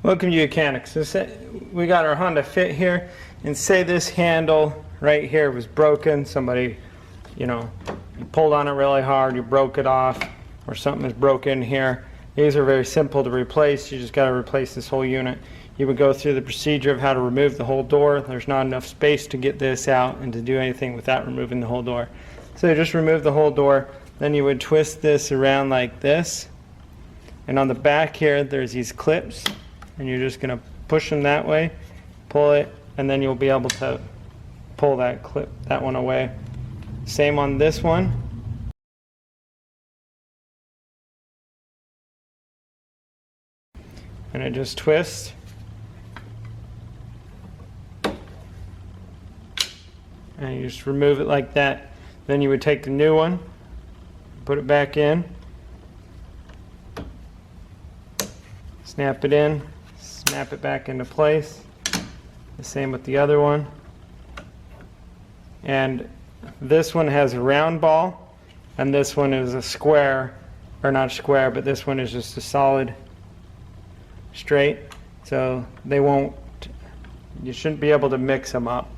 Welcome to YOUCANIC. So we got our Honda Fit here, and say this handle right here was broken. Somebody, you pulled on it really hard, you broke it off, or something is broken here. These are very simple to replace. You just got to replace this whole unit. You would go through the procedure of how to remove the whole door. There's not enough space to get this out and to do anything without removing the whole door. So you just remove the whole door. Then you would twist this around like this. And on the back here, there's these clips. And you're just going to push them that way, pull it, and then you'll be able to pull that clip, that one away. Same on this one. And it just twists. And you just remove it like that. Then you would take the new one, put it back in, snap it in, snap it back into place. The same with the other one. And this one has a round ball, and this one is a square, or not square, but this one is just a solid straight. So they won't, you shouldn't be able to mix them up.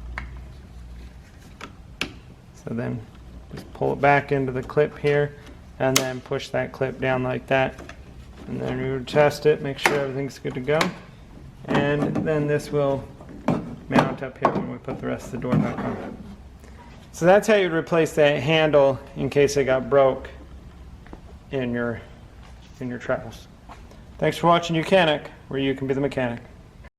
So then just pull it back into the clip here, and then push that clip down like that. And then we would test it, make sure everything's good to go. And then this will mount up here when we put the rest of the door back on. So that's how you'd replace that handle in case it got broke in your travels. Thanks for watching YOUCANIC, where you can be the mechanic.